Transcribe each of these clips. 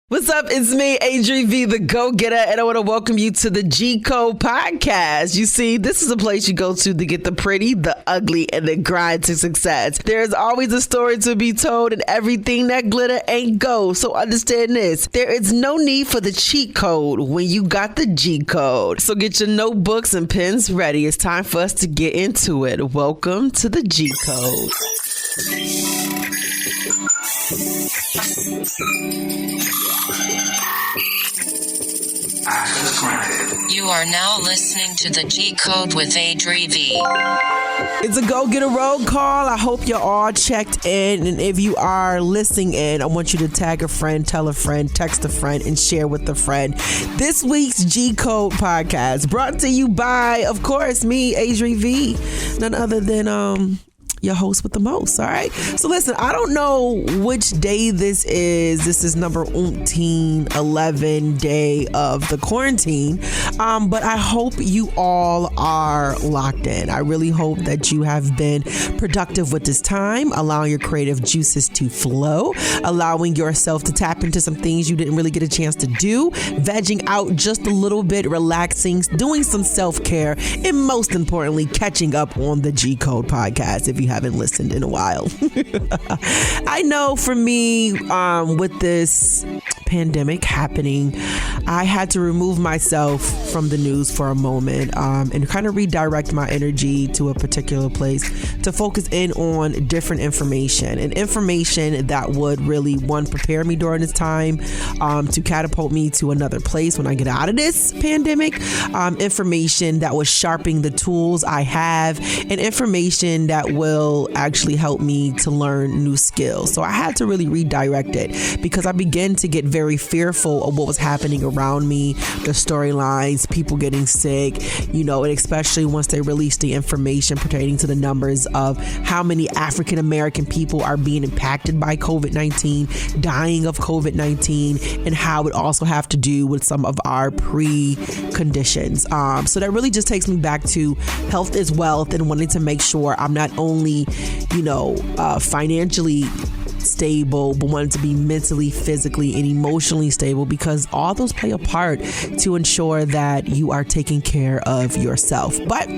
What's up? It's me, ADRI.V, the go-getter, and I want to welcome you to the G Code podcast. You see, this is a place you go to get the pretty, the ugly, and the grind to success. There's always a story to be told, and everything that glitter ain't gold. So understand this. There is no need for the cheat code when you got the G Code. So get your notebooks and pens ready. It's time for us to get into it. Welcome to the G Code. You are now listening to the G Code with ADRI.V. It's a go-getter roll call. I hope you're all checked in. And if you are listening in, I want you to tag a friend, tell a friend, text a friend, and share with a friend. This week's G Code podcast brought to you by, of course, me, ADRI.V. None other than your host with the most. All right. So listen, I don't know which day this is. This is number 11 day of the quarantine. But I hope you all are locked in. I really hope that you have been productive with this time, allowing your creative juices to flow, allowing yourself to tap into some things you didn't really get a chance to do, vegging out just a little bit, relaxing, doing some self-care, and most importantly, catching up on the G Code podcast if you haven't listened in a while. I know for me, with this pandemic happening, I had to remove myself from the news for a moment and kind of redirect my energy to a particular place to focus in on different information and information that would really, one, prepare me during this time, to catapult me to another place when I get out of this pandemic, information that was sharpening the tools I have, and information that will actually help me to learn new skills. So I had to really redirect it because I began to get very fearful of what was happening around me, the storylines, people getting sick, and especially once they released the information pertaining to the numbers of how many African American people are being impacted by COVID-19, dying of COVID-19, and how it also have to do with some of our preconditions. So that really just takes me back to health is wealth and wanting to make sure I'm not only financially stable, but wanted to be mentally, physically, and emotionally stable, because all those play a part to ensure that you are taking care of yourself. But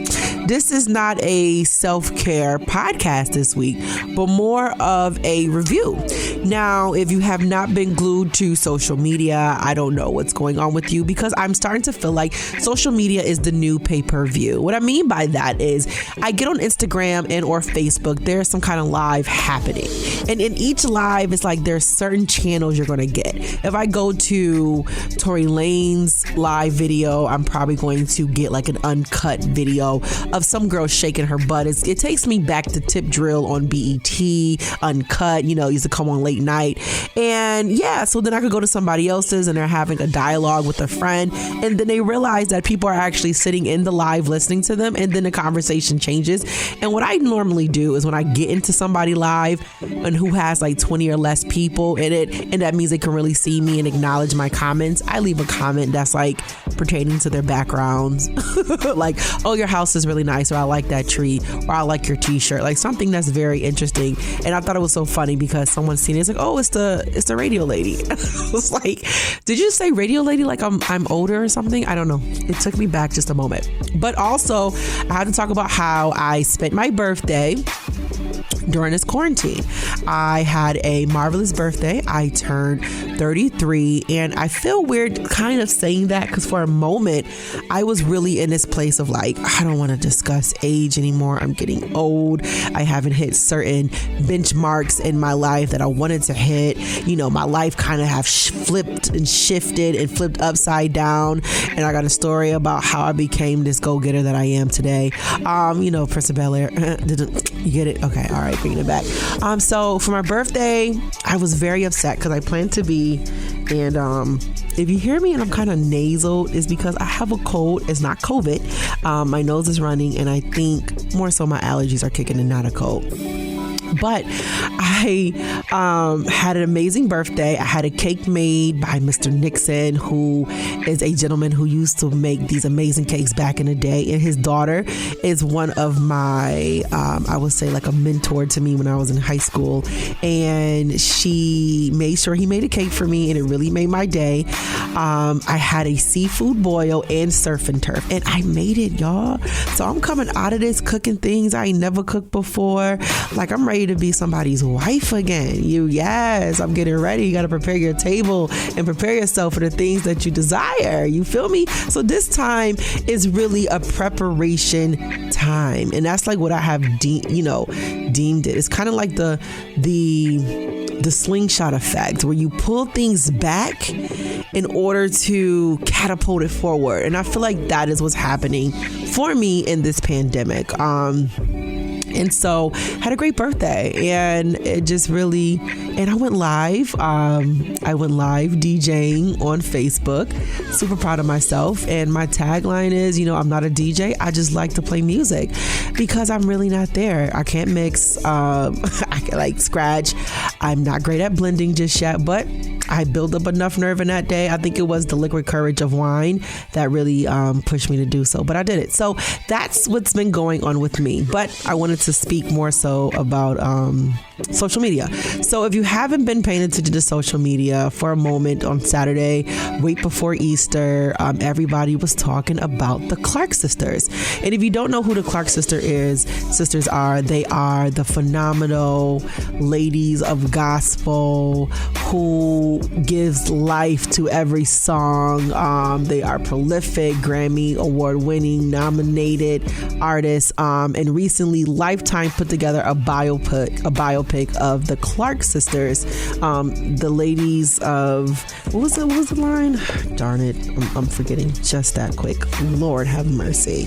this is not a self-care podcast this week, but more of a review. Now, if you have not been glued to social media, I don't know what's going on with you, because I'm starting to feel like social media is the new pay-per-view. What I mean by that is I get on Instagram and or Facebook, there's some kind of live happening. And in each live, it's like there's certain channels you're going to get. If I go to Tory Lane's live video, I'm probably going to get like an uncut video of some girl shaking her butt. It takes me back to Tip Drill on BET, uncut, used to come on late night. And yeah, so then I could go to somebody else's and they're having a dialogue with a friend. And then they realize that people are actually sitting in the live listening to them. And then the conversation changes. And what I normally do is when I get into somebody live and who has like 20 or less people in it, and that means they can really see me and acknowledge my comments, I leave a comment that's like pertaining to their backgrounds. Like, oh, your house is really nice, or I like that tree, or I like your t-shirt, like something that's very interesting. And I thought it was so funny because someone seen it. It's like, oh, it's the radio lady. I was like, did you say radio lady like I'm older or something? I don't know. It took me back just a moment. But also I had to talk about how I spent my birthday during this quarantine. I had a marvelous birthday. I turned 33, and I feel weird kind of saying that because for a moment I was really in this place of like, I don't want to discuss age anymore. I'm getting old. I haven't hit certain benchmarks in my life that I wanted to hit. My life kind of have flipped and shifted and flipped upside down. And I got a story about how I became this go-getter that I am today. Prince of Bel-Air. You get it? Okay. All right. Bringing it back. So for my birthday, I was very upset because I planned to be, and if you hear me and I'm kind of nasal, it's because I have a cold. It's not COVID. My nose is running, and I think more so my allergies are kicking in, not a cold. But I had an amazing birthday. I had a cake made by Mr. Nixon, who is a gentleman who used to make these amazing cakes back in the day. And his daughter is one of my, I would say like a mentor to me when I was in high school. And she made sure he made a cake for me, and it really made my day. I had a seafood boil and surf and turf, and I made it, y'all. So I'm coming out of this cooking things I ain't never cooked before. Like, I'm ready to be somebody's wife again. Yes, I'm getting ready. You got to prepare your table and prepare yourself for the things that you desire. You feel me? So this time is really a preparation time. And that's like what I have deemed it. It's kind of like the slingshot effect, where you pull things back in order to catapult it forward. And I feel like that is what's happening for me in this pandemic. And so had a great birthday, and it just really, and I went live DJing on Facebook. Super proud of myself. And my tagline is, I'm not a DJ. I just like to play music, because I'm really not there. I can't mix. I can like scratch. I'm not great at blending just yet, but I built up enough nerve in that day. I think it was the liquid courage of wine that really pushed me to do so, but I did it. So that's what's been going on with me. But I wanted to speak more so about social media. So if you haven't been paying attention to social media for a moment, on Saturday, right before Easter, everybody was talking about the Clark sisters. And if you don't know who the Clark sisters are, they are the phenomenal ladies of gospel who gives life to every song. They are prolific, Grammy award-winning, nominated artists. And recently, Lifetime put together a biopic of the Clark sisters, the ladies of, what was the line? Darn it, I'm forgetting just that quick. Lord have mercy.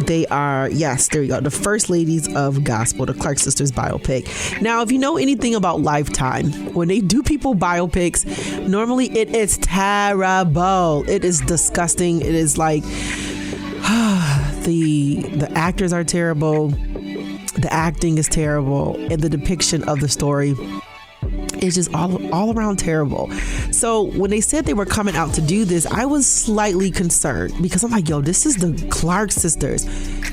They are, yes, there you go, the first ladies of gospel, the Clark sisters biopic. Now, if you know anything about Lifetime, when they do people biopics, normally it is terrible. It is disgusting. It is like the actors are terrible. The acting is terrible, and the depiction of the story is just all around terrible. So when they said they were coming out to do this, I was slightly concerned, because I'm like, yo, this is the Clark sisters.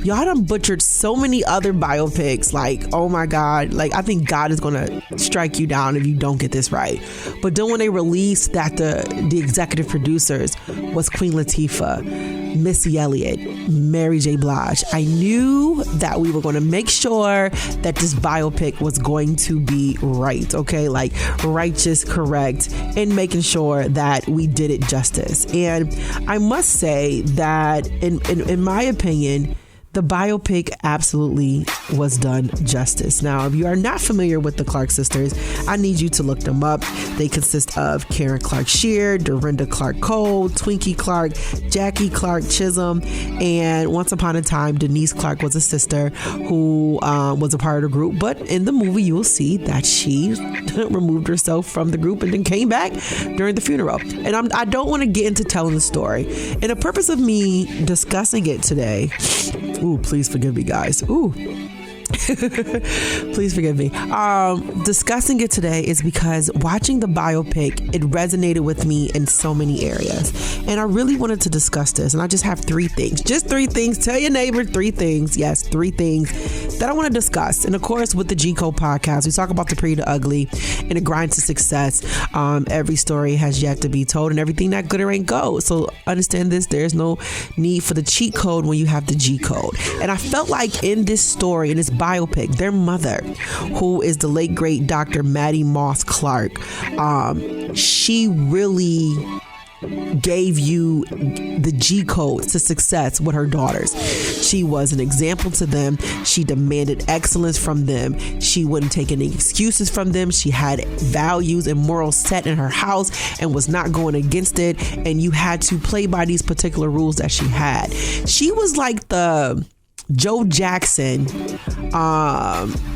Y'all done butchered so many other biopics. Like, oh my God. Like, I think God is going to strike you down if you don't get this right. But then when they released that the executive producers was Queen Latifah, Missy Elliott, Mary J. Blige, I knew that we were going to make sure that this biopic was going to be right. Okay. Like righteous, correct, and making sure that we did it justice. And I must say that in my opinion, the biopic absolutely was done justice. Now, if you are not familiar with the Clark sisters, I need you to look them up. They consist of Karen Clark Sheard, Dorinda Clark Cole, Twinkie Clark, Jackie Clark Chisholm, and once upon a time, Denise Clark was a sister who was a part of the group. But in the movie, you will see that she removed herself from the group and then came back during the funeral. And I don't want to get into telling the story. And the purpose of me discussing it today, ooh, please forgive me, guys. Ooh. Please forgive me. Discussing it today is because watching the biopic, it resonated with me in so many areas. And I really wanted to discuss this. And I just have three things. Just three things. Tell your neighbor three things. Yes, three things that I want to discuss. And of course, with the G Code podcast, we talk about the pretty, the ugly, and the grind to success. Every story has yet to be told, and everything that good or ain't go. So understand this. There's no need for the cheat code when you have the G Code. And I felt like in this story, in this biopic, their mother, who is the late great Dr. Maddie Moss Clark, she really gave you the G code to success with her daughters. She was an example to them. She demanded excellence from them. She wouldn't take any excuses from them. She had values and morals set in her house and was not going against it. And you had to play by these particular rules that she had. She was like the Joe Jackson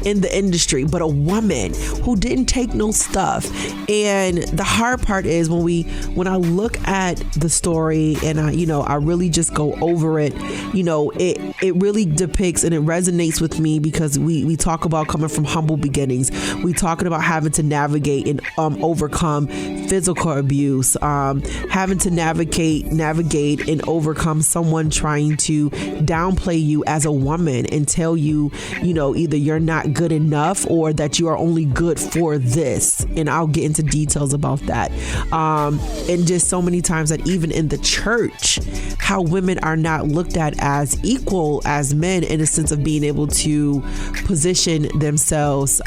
in the industry, but a woman who didn't take no stuff. And the hard part is when I look at the story and I really just go over it, it really depicts and it resonates with me, because we talk about coming from humble beginnings. We talking about having to navigate and overcome physical abuse, having to navigate and overcome someone trying to downplay you as a woman and tell you, either you're not good enough or that you are only good for this. And I'll get into details about that. And just so many times that even in the church, how women are not looked at as equal as men in a sense of being able to position themselves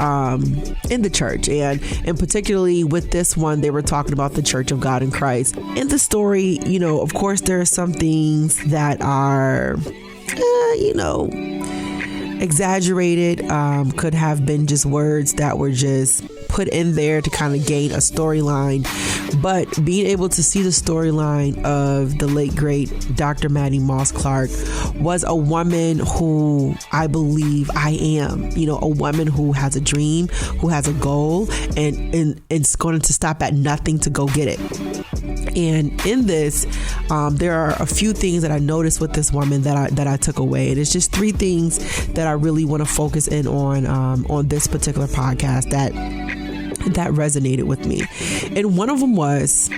in the church. And particularly with this one, they were talking about the Church of God in Christ. In the story, of course, there are some things that are, exaggerated, could have been just words that were just put in there to kind of gain a storyline. But being able to see the storyline of the late great Dr. Maddie Moss Clark was a woman who I believe I am, a woman who has a dream, who has a goal, and it's going to stop at nothing to go get it. And in this, there are a few things that I noticed with this woman that I took away. And it's just 3 things that I really want to focus in on this particular podcast that resonated with me. And one of them was,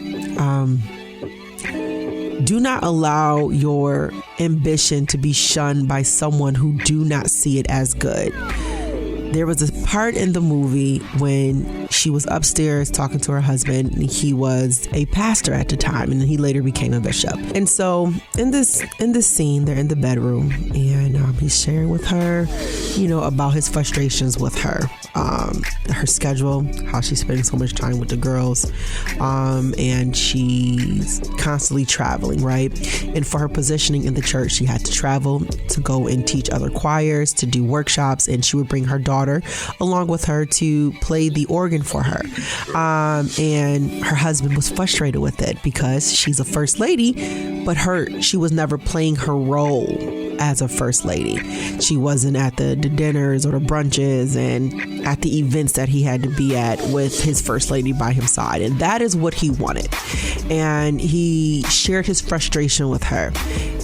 do not allow your ambition to be shunned by someone who do not see it as good. There was a part in the movie when she was upstairs talking to her husband, and he was a pastor at the time, and he later became a bishop. And so in this scene, they're in the bedroom, and he's sharing with her, about his frustrations with her schedule, how she's spending so much time with the girls, and she's constantly traveling, right? And for her positioning in the church, she had to travel to go and teach other choirs, to do workshops, and she would bring her daughter along with her to play the organ for her. And her husband was frustrated with it because she's a first lady, but she was never playing her role as a first lady. She wasn't at the dinners or the brunches and at the events that he had to be at with his first lady by his side. And that is what he wanted. And he shared his frustration with her.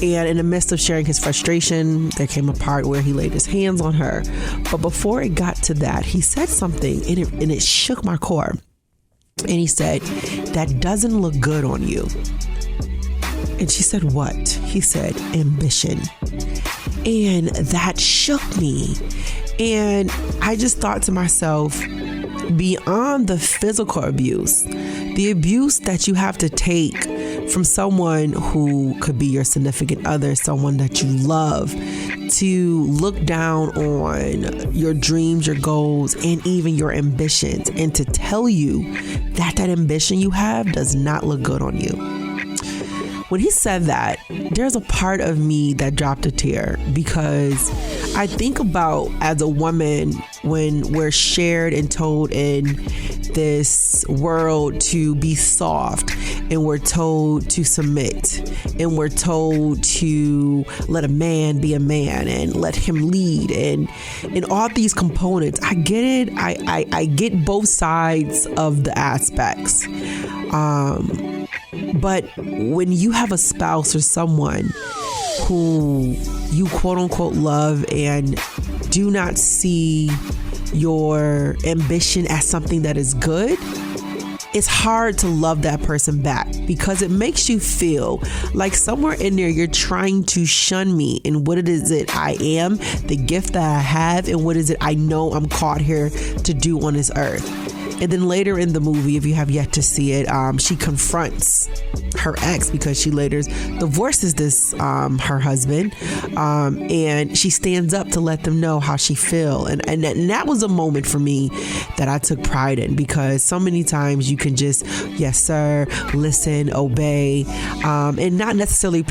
And in the midst of sharing his frustration, there came a part where he laid his hands on her. But before it got to that, he said something and it shook my core. And he said, "That doesn't look good on you." And she said, "What?" He said, "Ambition." And that shook me. And I just thought to myself, beyond the physical abuse, the abuse that you have to take from someone who could be your significant other, someone that you love, to look down on your dreams, your goals, and even your ambitions, and to tell you that ambition you have does not look good on you. When he said that, there's a part of me that dropped a tear, because I think about, as a woman, when we're shared and told in this world to be soft, and we're told to submit, and we're told to let a man be a man and let him lead, and all these components. I get it. I get both sides of the aspects. But when you have a spouse or someone who you quote unquote love and do not see your ambition as something that is good, it's hard to love that person back, because it makes you feel like somewhere in there you're trying to shun me and what it is that I am, the gift that I have, and what is it I know I'm called here to do on this earth. And then later in the movie, if you have yet to see it, she confronts her ex, because she later divorces her husband, and she stands up to let them know how she feel. And that was a moment for me that I took pride in, because so many times you can just, yes sir, listen, obey, and not necessarily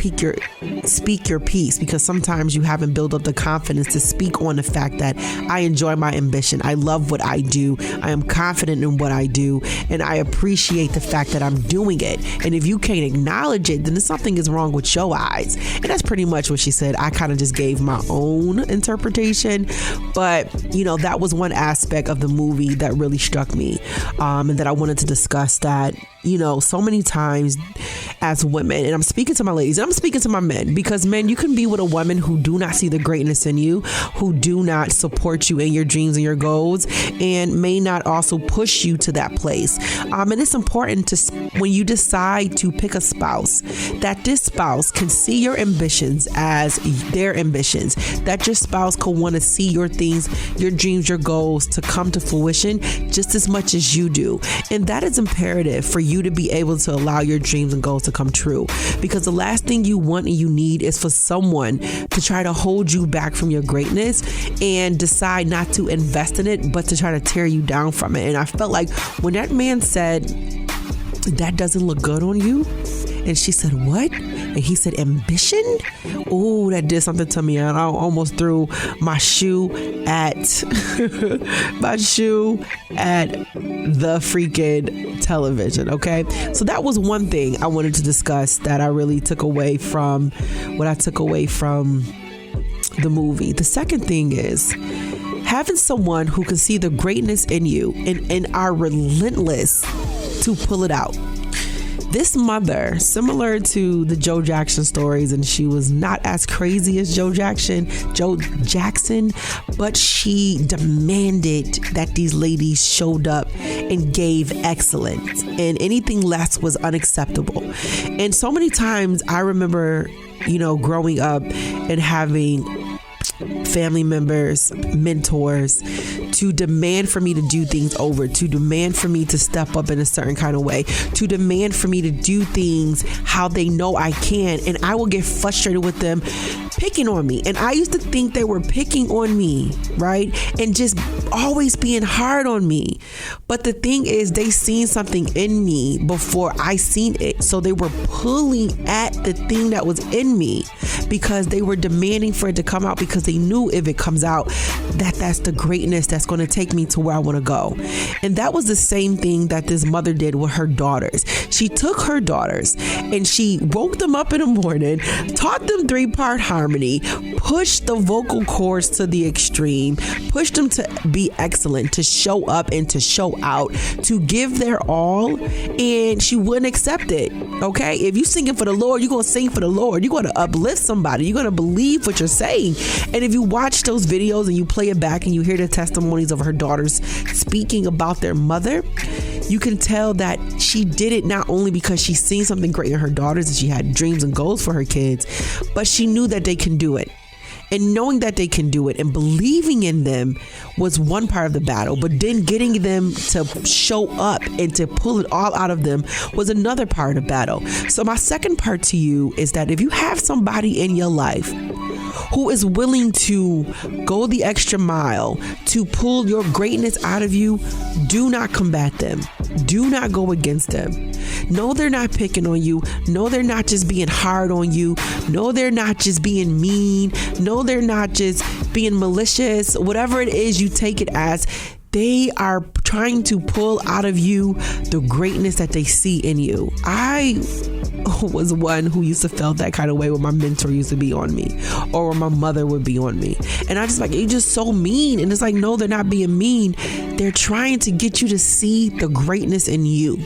speak your piece, because sometimes you haven't built up the confidence to speak on the fact that I enjoy my ambition. I love what I do. I am confident confident in what I do, and I appreciate the fact that I'm doing it. And if you can't acknowledge it, then something is wrong with your eyes. And that's pretty much what she said. I kind of just gave my own interpretation, but that was one aspect of the movie that really struck me, and that I wanted to discuss. That so many times as women, and I'm speaking to my ladies, and I'm speaking to my men, because men, you can be with a woman who do not see the greatness in you, who do not support you in your dreams and your goals, and may not also push you to that place. And it's important to, when you decide to pick a spouse, that this spouse can see your ambitions as their ambitions, that your spouse could want to see your things, your dreams, your goals to come to fruition just as much as you do. And that is imperative for you to be able to allow your dreams and goals to come true, because the last thing you want and you need is for someone to try to hold you back from your greatness and decide not to invest in it, but to try to tear you down from it. And I felt like when that man said, "That doesn't look good on you," and she said, "What?" And he said, "Ambition?" Oh, that did something to me. And I almost threw my shoe at the freaking television. Okay. So that was one thing I wanted to discuss that I really took away from the movie. The second thing is having someone who can see the greatness in you and are relentless to pull it out. This mother, similar to the Joe Jackson stories, and she was not as crazy as Joe Jackson, but she demanded that these ladies showed up and gave excellence, and anything less was unacceptable. And so many times I remember, growing up and having family members, mentors, to demand for me to do things over, to demand for me to step up in a certain kind of way, to demand for me to do things how they know I can. And I will get frustrated with them picking on me. And I used to think they were picking on me, right? And just always being hard on me. But the thing is, they seen something in me before I seen it. So they were pulling at the thing that was in me because they were demanding for it to come out, because they knew if it comes out, that's the greatness that's going to take me to where I want to go. And that was the same thing that this mother did with her daughters. She took her daughters and she woke them up in the morning, taught them 3-part harmony, pushed the vocal cords to the extreme, pushed them to be excellent, to show up and to show out, to give their all, and she wouldn't accept it. Okay, if you singing for the Lord, you're going to sing for the Lord. You're going to uplift somebody. You're going to believe what you're saying. And if you watch those videos and you play it back and you hear the testimonies of her daughters speaking about their mother, you can tell that she did it not only because she seen something great in her daughters and she had dreams and goals for her kids, but she knew that they can do it. And knowing that they can do it and believing in them was one part of the battle. But then getting them to show up and to pull it all out of them was another part of the battle. So my second part to you is that if you have somebody in your life who is willing to go the extra mile to pull your greatness out of you, do not combat them. Do not go against them. No, they're not picking on you. No, they're not just being hard on you. No, they're not just being mean. No, they're not just being malicious. Whatever it is, you take it as they are trying to pull out of you the greatness that they see in you. I was one who used to feel that kind of way when my mentor used to be on me or when my mother would be on me. And I just like, you're just so mean. And it's like, no, they're not being mean. They're trying to get you to see the greatness in you.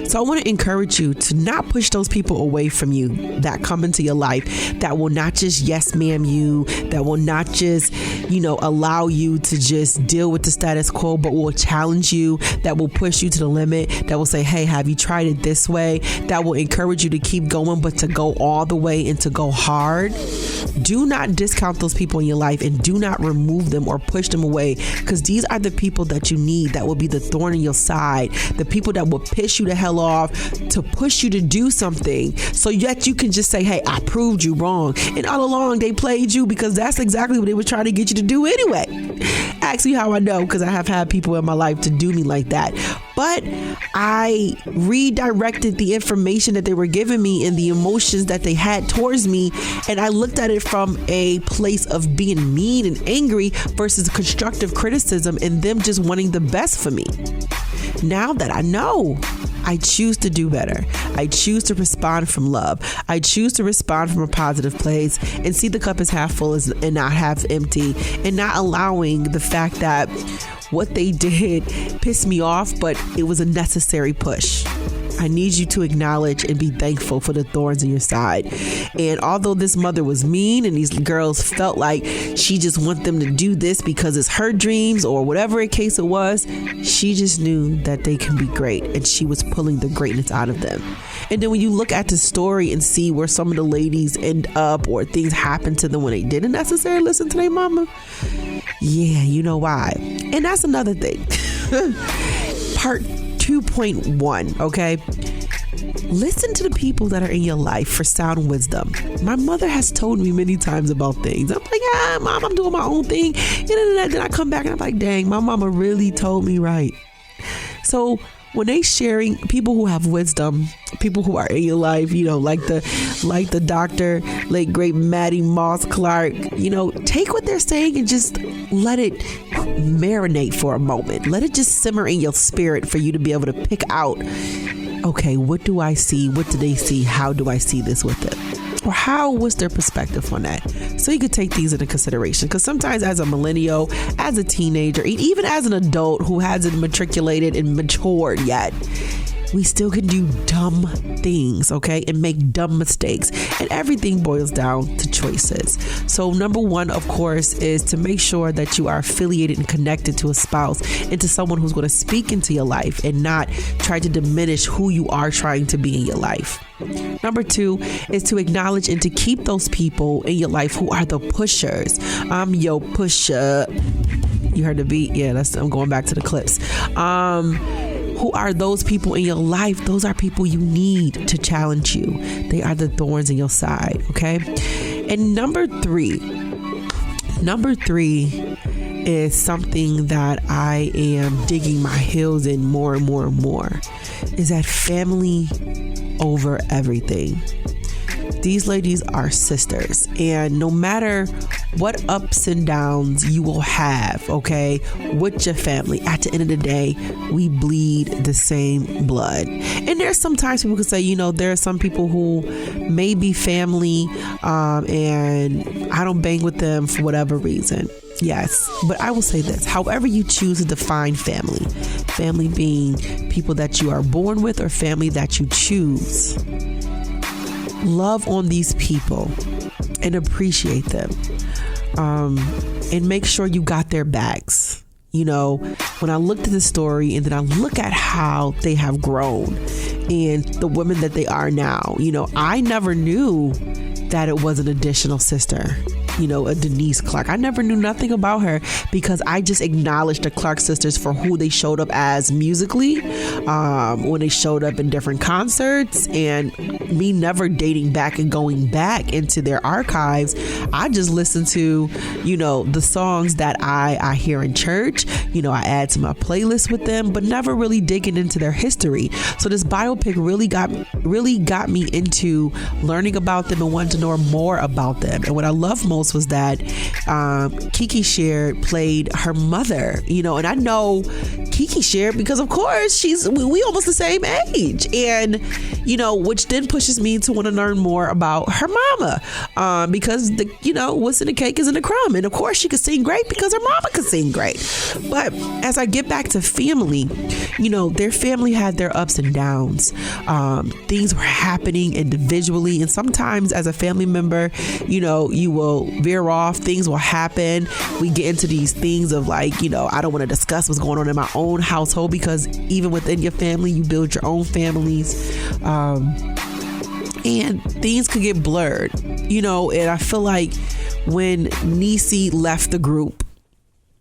So I want to encourage you to not push those people away from you that come into your life that will not just yes ma'am you, that will not just, allow you to just deal with the status quo, but will challenge you, that will push you to the limit, that will say, hey, have you tried it this way? That will encourage you to keep going, but to go all the way and to go hard. Do not discount those people in your life and do not remove them or push them away, because these are the people that you need, that will be the thorn in your side, the people that will piss you the hell off, to push you to do something so that you can just say, hey, I proved you wrong. And all along they played you, because that's exactly what they were trying to get you to do anyway. Ask me how I know, because I have had people in my life to do me like that. But I redirected the information that they were giving me and the emotions that they had towards me, and I looked at it from a place of being mean and angry versus constructive criticism and them just wanting the best for me. Now that I know, I choose to do better. I choose to respond from love. I choose to respond from a positive place and see the cup as half full and not half empty, and not allowing the fact that what they did pissed me off, but it was a necessary push. I need you to acknowledge and be thankful for the thorns in your side. And although this mother was mean and these girls felt like she just want them to do this because it's her dreams or whatever a case it was, she just knew that they can be great, and she was pulling the greatness out of them. And then when you look at the story and see where some of the ladies end up or things happen to them when they didn't necessarily listen to their mama, yeah, you know why. And that's another thing. Part 2.1, okay? Listen to the people that are in your life for sound wisdom. My mother has told me many times about things. I'm like, Mom, I'm doing my own thing. Then I come back and I'm like, dang, my mama really told me right. So when they sharing, people who have wisdom, people who are in your life, like the doctor, late great Maddie Moss Clark, take what they're saying and just let it marinate for a moment. Let it just simmer in your spirit for you to be able to pick out, okay, what do I see? What do they see? How do I see this with them? Or how was their perspective on that? So you could take these into consideration, because sometimes as a millennial, as a teenager, even as an adult who hasn't matriculated and matured yet, we still can do dumb things, okay, and make dumb mistakes. And everything boils down to choices. So number one, of course, is to make sure that you are affiliated and connected to a spouse and to someone who's going to speak into your life and not try to diminish who you are trying to be in your life. Number two is to acknowledge and to keep those people in your life who are the pushers. I'm your pusher. You heard the beat? Yeah, I'm going back to the clips. Who are those people in your life? Those are people you need to challenge you. They are the thorns in your side, okay? And number three is something that I am digging my heels in more and more and more, is that family over everything. These ladies are sisters, and no matter what ups and downs you will have, okay, with your family, at the end of the day, we bleed the same blood. And there's sometimes people can say, there are some people who may be family, and I don't bang with them for whatever reason. Yes, but I will say this: however you choose to define family being people that you are born with or family that you choose, love on these people and appreciate them, and make sure you got their backs. When I looked at the story and then I look at how they have grown and the women that they are now, I never knew that it was an additional sister, a Denise Clark. I never knew nothing about her because I just acknowledged the Clark sisters for who they showed up as musically, when they showed up in different concerts, and me never dating back and going back into their archives. I just listened to, the songs that I hear in church, I add to my playlist with them, but never really digging into their history. So this biopic really got me into learning about them and wanting to know more about them. And what I love most was that Kiki Sheard played her mother, and I know Kiki Sheard because of course we almost the same age, and which then pushes me to want to learn more about her mama, because what's in the cake is in the crumb, and of course she could sing great because her mama could sing great. But as I get back to family, their family had their ups and downs. Things were happening individually, and sometimes as a family member, you will veer off, things will happen. We get into these things of I don't want to discuss what's going on in my own household, because even within your family, you build your own families. And things could get blurred, and I feel like when Niecy left the group,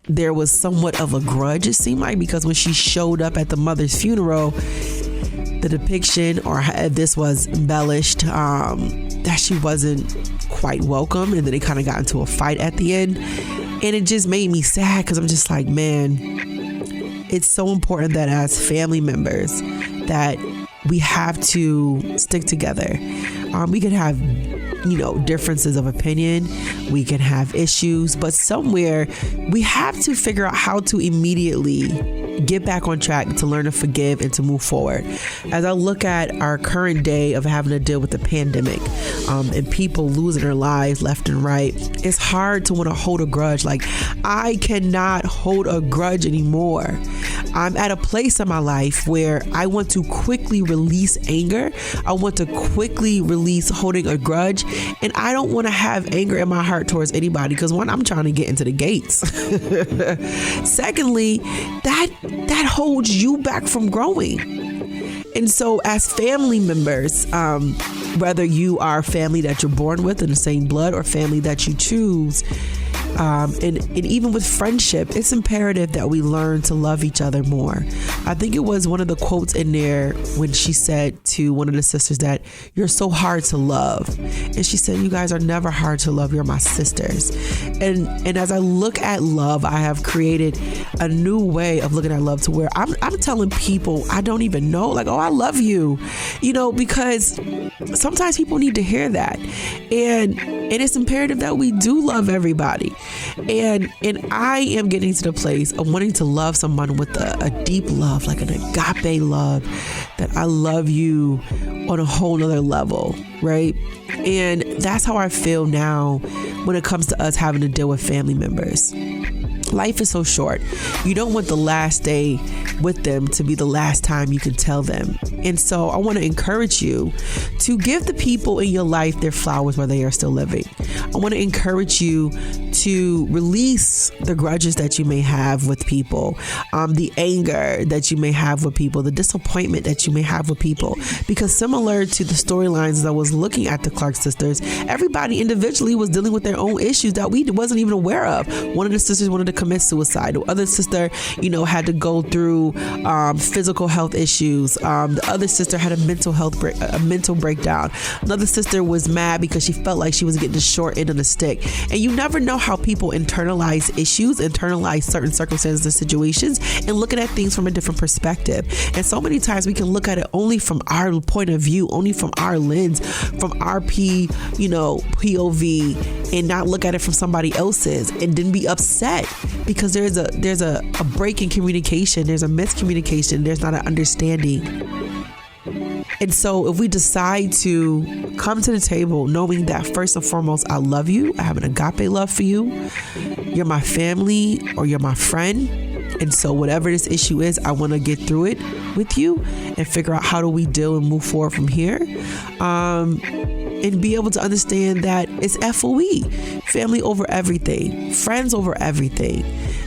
there was somewhat of a grudge, it seemed like, because when she showed up at the mother's funeral, the depiction, or this was embellished, that she wasn't quite welcome, and then they kind of got into a fight at the end, and it just made me sad because I'm just like, man, it's so important that as family members that we have to stick together. We can have, differences of opinion. We can have issues, but somewhere we have to figure out how to immediately get back on track to learn to forgive and to move forward. As I look at our current day of having to deal with the pandemic and people losing their lives left and right, it's hard to want to hold a grudge. Like, I cannot hold a grudge anymore. I'm at a place in my life where I want to quickly release anger. I want to quickly release holding a grudge. And I don't want to have anger in my heart towards anybody because, one, I'm trying to get into the gates. Secondly, that holds you back from growing. And so as family members, whether you are family that you're born with in the same blood or family that you choose, and even with friendship, it's imperative that we learn to love each other more. I think it was one of the quotes in there when she said to one of the sisters that you're so hard to love. And she said, you guys are never hard to love. You're my sisters. And as I look at love, I have created a new way of looking at love to where I'm telling people I don't even know, like, oh, I love you, because sometimes people need to hear that. And it's imperative that we do love everybody. And I am getting to the place of wanting to love someone with a deep love, like an agape love, that I love you on a whole nother level, right? And that's how I feel now when it comes to us having to deal with family members. Life is so short. You don't want the last day with them to be the last time you can tell them. And so I want to encourage you to give the people in your life their flowers while they are still living. I want to encourage you to release the grudges that you may have with people, the anger that you may have with people, the disappointment that you may have with people. Because similar to the storylines as I was looking at the Clark sisters, everybody individually was dealing with their own issues that we wasn't even aware of. One of the sisters wanted to commit suicide. The other sister, had to go through physical health issues. The other sister had a mental breakdown. Another sister was mad because she felt like she was getting the short end of the stick. And you never know how people internalize issues, internalize certain circumstances and situations, and looking at things from a different perspective. And so many times we can look at it only from our point of view, only from our lens, from our POV, and not look at it from somebody else's, and then be upset because there's a break in communication, there's a miscommunication, there's not an understanding. And so if we decide to come to the table knowing that first and foremost, I love you, I have an agape love for you, you're my family or you're my friend, and so whatever this issue is, I want to get through it with you and figure out how do we deal and move forward from here. And be able to understand that it's FOE, family over everything, friends over everything,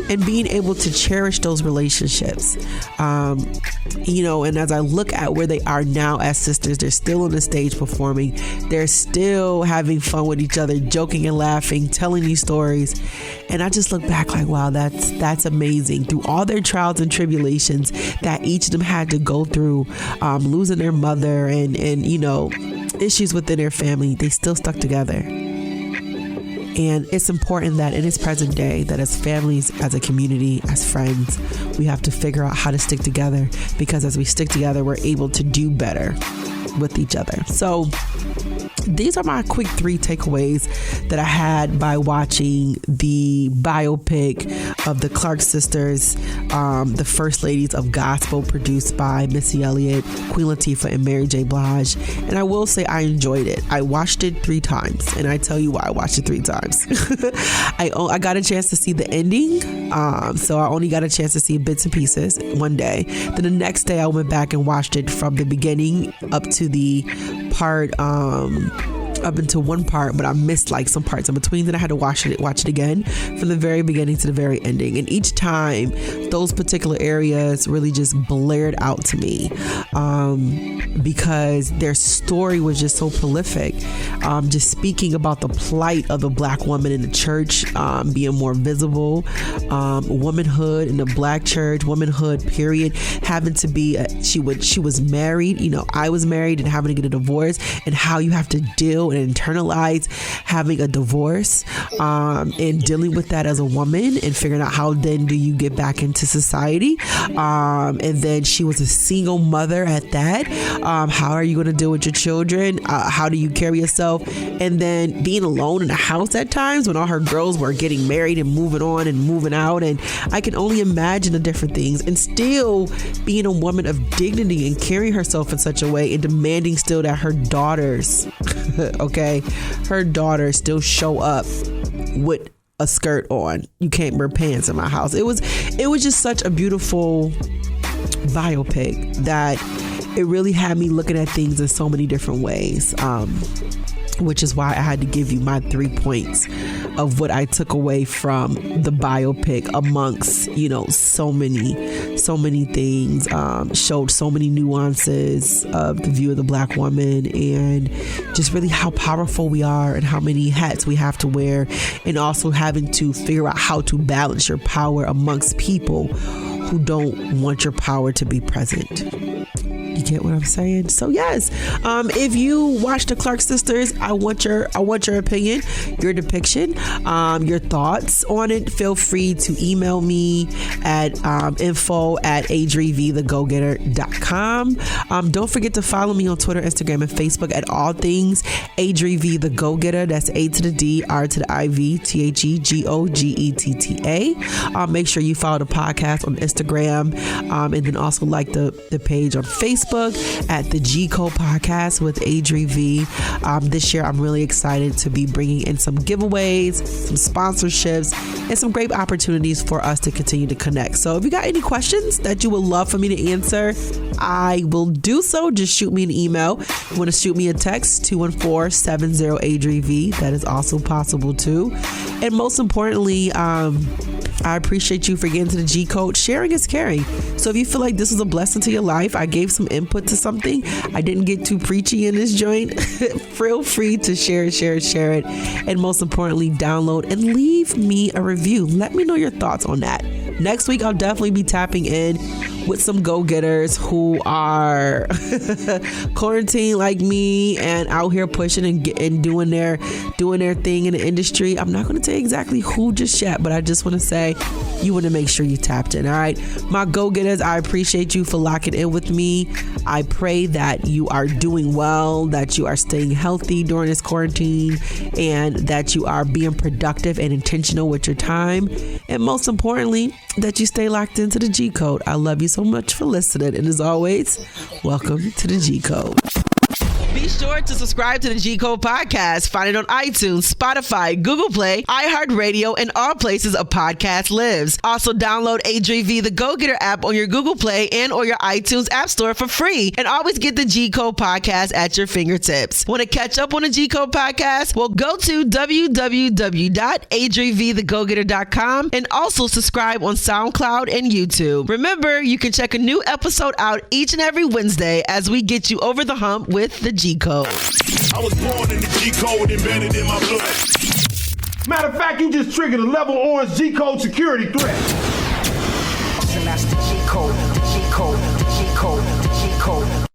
and being able to cherish those relationships. And as I look at where they are now as sisters, they're still on the stage performing. They're still having fun with each other, joking and laughing, telling these stories. And I just look back like, wow, that's amazing. Through all their trials and tribulations that each of them had to go through, losing their mother and issues within their family, they still stuck together. And it's important that in this present day, that as families, as a community, as friends, we have to figure out how to stick together, because as we stick together, we're able to do better with each other. So these are my quick 3 takeaways that I had by watching the biopic of the Clark sisters, the First Ladies of Gospel, produced by Missy Elliott, Queen Latifah, and Mary J. Blige. And I will say I enjoyed it. I watched it 3 times, and I tell you why I watched it 3 times. I got a chance to see the ending, so I only got a chance to see bits and pieces one day. Then the next day I went back and watched it from the beginning up to the part up into one part, but I missed like some parts in between. Then I had to watch it again from the very beginning to the very ending. And each time those particular areas really just blared out to me, because their story was just so prolific, just speaking about the plight of the Black woman in the church, being more visible, womanhood in the Black church, womanhood period, having to be she was married, I was married, and having to get a divorce, and how you have to deal feel and internalize having a divorce, and dealing with that as a woman and figuring out how then do you get back into society. And then she was a single mother at that. How are you going to deal with your children? How do you carry yourself? And then being alone in a house at times when all her girls were getting married and moving on and moving out. And I can only imagine the different things, and still being a woman of dignity and carrying herself in such a way and demanding still that her daughters, okay, her daughters still show up with a skirt on. You can't wear pants in my house. It was just such a beautiful biopic that it really had me looking at things in so many different ways. Which is why I had to give you my 3 points of what I took away from the biopic, amongst, so many things, showed so many nuances of the view of the Black woman, and just really how powerful we are and how many hats we have to wear, and also having to figure out how to balance your power amongst people who don't want your power to be present. You get what I'm saying? So yes, if you watch the Clark Sisters, I want your opinion, your depiction, your thoughts on it. Feel free to email me at info@ADRI.V.com. Don't forget to follow me on Twitter, Instagram, and Facebook at all things ADRI.V the Go Getter. That's A to the D, R to the IV, THEGOGETTA. Make sure you follow the podcast on Instagram, and then also like the page on Facebook at the G Code Podcast with ADRI.V. This year, I'm really excited to be bringing in some giveaways, some sponsorships, and some great opportunities for us to continue to connect. So if you got any questions that you would love for me to answer, I will do so. Just shoot me an email. If you want to shoot me a text, 214-70-ADRI.V. That is also possible too. And most importantly, I appreciate you for getting to the G Code. Sharing is caring. So if you feel like this was a blessing to your life, I gave some input to something, I didn't get too preachy in this joint, feel free to share it. And most importantly, download and leave me a review. Let me know your thoughts on that. Next week, I'll definitely be tapping in with some go-getters who are quarantined like me and out here pushing and doing their thing in the industry. I'm not going to tell you exactly who just yet, but I just want to say you want to make sure you tapped in. All right, my go-getters, I appreciate you for locking in with me. I pray that you are doing well, that you are staying healthy during this quarantine, and that you are being productive and intentional with your time. And most importantly, that you stay locked into the G Code. I love you so much for listening. And as always, welcome to the G Code. Be sure to subscribe to the G Code Podcast. Find it on iTunes, Spotify, Google Play, iHeartRadio, and all places a podcast lives. Also, download ADRI.V the Go Getter app on your Google Play and or your iTunes App Store for free. And always get the G Code Podcast at your fingertips. Want to catch up on the G Code Podcast? Well, go to www.ADRI.VTheGoGetter.com and also subscribe on Soundcloud and YouTube. Remember, you can check a new episode out each and every Wednesday as we get you over the hump with the G Code. I was born in the G Code, embedded in my blood. Matter of fact, you just triggered a level orange G Code security threat. And that's the G Code, the G Code, the G Code, the G Code.